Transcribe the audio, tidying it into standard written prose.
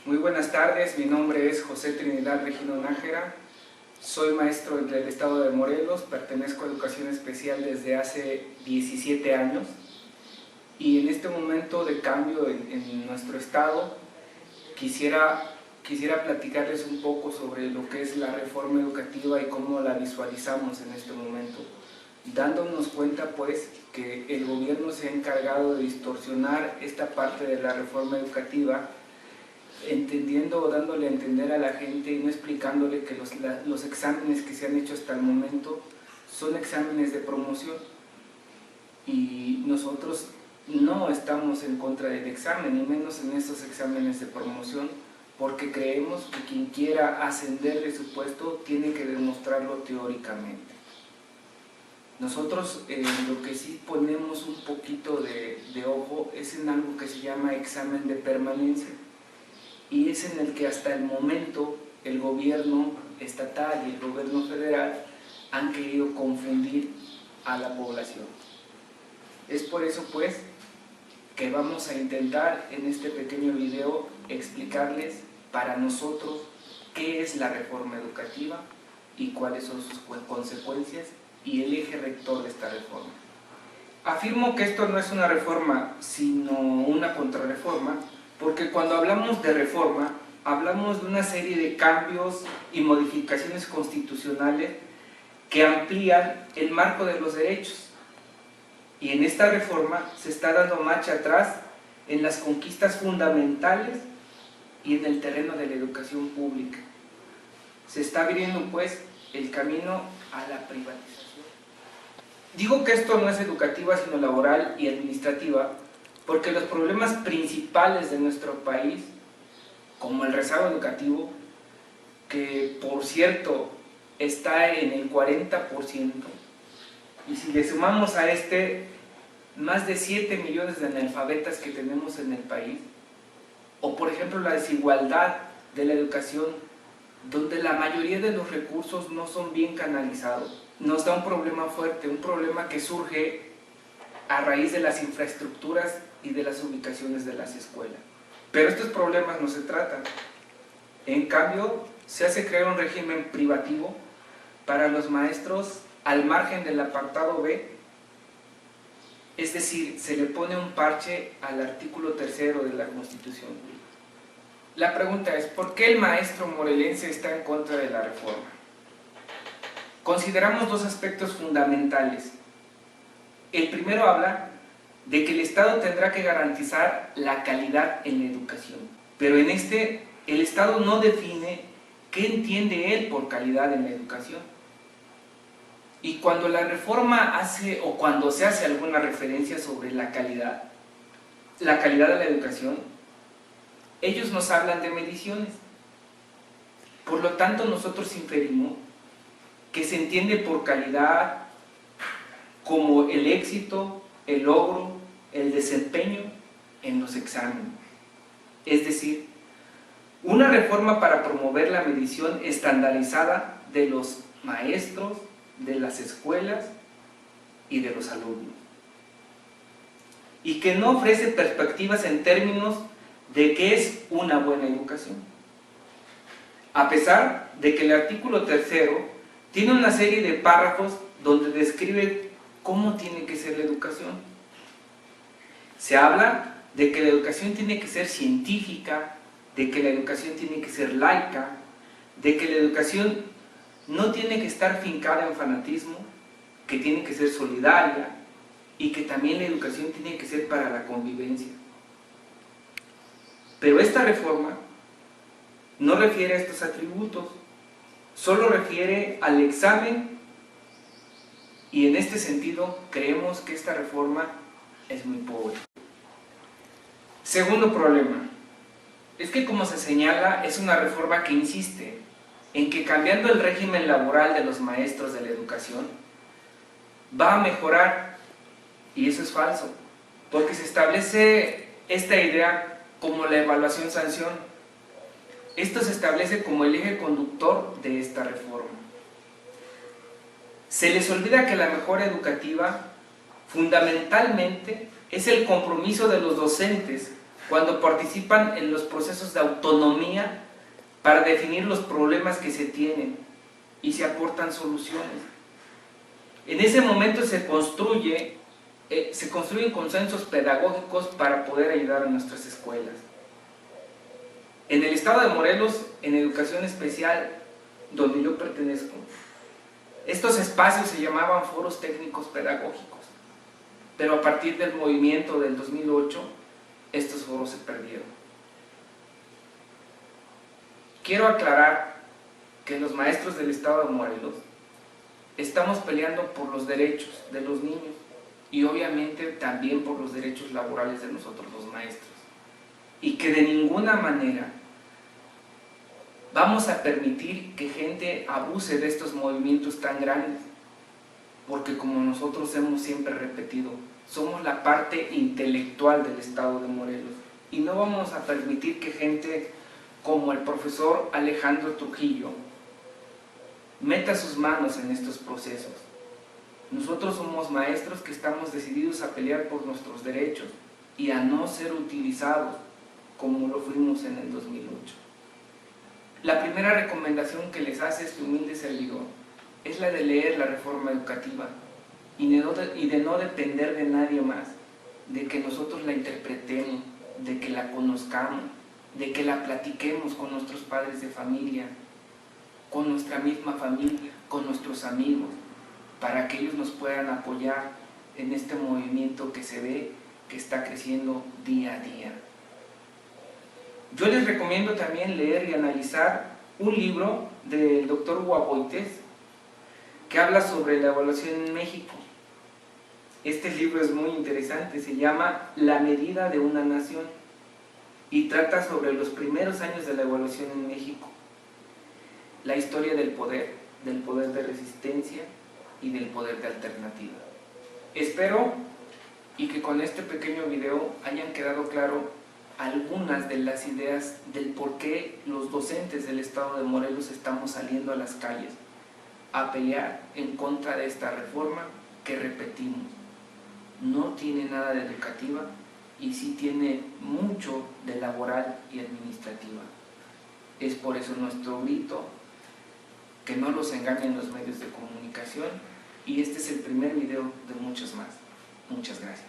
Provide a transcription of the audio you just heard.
Muy buenas tardes, mi nombre es José Trinidad Regino Nájera, soy maestro del estado de Morelos, pertenezco a Educación Especial desde hace 17 años y en este momento de cambio en nuestro estado quisiera platicarles un poco sobre lo que es la reforma educativa y cómo la visualizamos en este momento, dándonos cuenta pues que el gobierno se ha encargado de distorsionar esta parte de la reforma educativa, entendiendo o dándole a entender a la gente y no explicándole que los exámenes que se han hecho hasta el momento son exámenes de promoción y nosotros no estamos en contra del examen, y menos en estos exámenes de promoción, porque creemos que quien quiera ascender de su puesto tiene que demostrarlo teóricamente. Nosotros lo que sí ponemos un poquito de ojo es en algo que se llama examen de permanencia, y es en el que hasta el momento el gobierno estatal y el gobierno federal han querido confundir a la población. Es por eso pues que vamos a intentar en este pequeño video explicarles para nosotros qué es la reforma educativa y cuáles son sus consecuencias y el eje rector de esta reforma. Afirmo que esto no es una reforma sino una contrarreforma, porque cuando hablamos de reforma hablamos de una serie de cambios y modificaciones constitucionales que amplían el marco de los derechos. Y en esta reforma se está dando marcha atrás en las conquistas fundamentales y en el terreno de la educación pública. Se está abriendo pues el camino a la privatización. Digo que esto no es educativa sino laboral y administrativa porque los problemas principales de nuestro país, como el rezago educativo, que por cierto está en el 40%, y si le sumamos a más de 7 millones de analfabetas que tenemos en el país, o por ejemplo la desigualdad de la educación, donde la mayoría de los recursos no son bien canalizados, nos da un problema fuerte, un problema que surge a raíz de las infraestructuras y de las ubicaciones de las escuelas. Pero estos problemas no se tratan. En cambio, se hace crear un régimen privativo para los maestros al margen del apartado B, es decir, se le pone un parche al artículo 3º de la Constitución. La pregunta es, ¿por qué el maestro morelense está en contra de la reforma? Consideramos dos aspectos fundamentales. El primero habla de que el Estado tendrá que garantizar la calidad en la educación, pero en el Estado no define qué entiende él por calidad en la educación. Y cuando la reforma hace, o cuando se hace alguna referencia sobre la calidad de la educación, ellos nos hablan de mediciones. Por lo tanto, nosotros inferimos que se entiende por calidad como el éxito, el logro, el desempeño en los exámenes. Es decir, una reforma para promover la medición estandarizada de los maestros, de las escuelas y de los alumnos, y que no ofrece perspectivas en términos de qué es una buena educación, a pesar de que el artículo 3º tiene una serie de párrafos donde describe cómo tiene que ser la educación. Se habla de que la educación tiene que ser científica, de que la educación tiene que ser laica, de que la educación no tiene que estar fincada en fanatismo, que tiene que ser solidaria y que también la educación tiene que ser para la convivencia. Pero esta reforma no refiere a estos atributos, solo refiere al examen, y en este sentido creemos que esta reforma es muy pobre. Segundo problema, es que como se señala, es una reforma que insiste en que cambiando el régimen laboral de los maestros de la educación va a mejorar, y eso es falso, porque se establece esta idea como la evaluación-sanción. Esto se establece como el eje conductor de esta reforma. Se les olvida que la mejora educativa fundamentalmente es el compromiso de los docentes cuando participan en los procesos de autonomía para definir los problemas que se tienen y se aportan soluciones. En ese momento se construyen consensos pedagógicos para poder ayudar a nuestras escuelas. En el estado de Morelos, en educación especial, donde yo pertenezco, estos espacios se llamaban foros técnicos pedagógicos, pero a partir del movimiento del 2008, estos foros se perdieron. Quiero aclarar que los maestros del estado de Morelos estamos peleando por los derechos de los niños y obviamente también por los derechos laborales de nosotros los maestros, y que de ninguna manera vamos a permitir que gente abuse de estos movimientos tan grandes, porque como nosotros hemos siempre repetido, somos la parte intelectual del estado de Morelos y no vamos a permitir que gente como el profesor Alejandro Trujillo meta sus manos en estos procesos. Nosotros somos maestros que estamos decididos a pelear por nuestros derechos y a no ser utilizados como lo fuimos en el 2008. La primera recomendación que les hace este humilde servidor es la de leer la reforma educativa y de no depender de nadie más, de que nosotros la interpretemos, de que la conozcamos, de que la platiquemos con nuestros padres de familia, con nuestra misma familia, con nuestros amigos, para que ellos nos puedan apoyar en este movimiento que se ve que está creciendo día a día. Yo les recomiendo también leer y analizar un libro del doctor Huaboites que habla sobre la evaluación en México. Este libro es muy interesante, se llama La medida de una nación y trata sobre los primeros años de la evaluación en México, la historia del poder de resistencia y del poder de alternativa. Espero y que con este pequeño video hayan quedado claro algunas de las ideas del por qué los docentes del estado de Morelos estamos saliendo a las calles a pelear en contra de esta reforma que, repetimos, no tiene nada de educativa y sí tiene mucho de laboral y administrativa. Es por eso nuestro grito, que no los engañen los medios de comunicación, y este es el primer video de muchos más. Muchas gracias.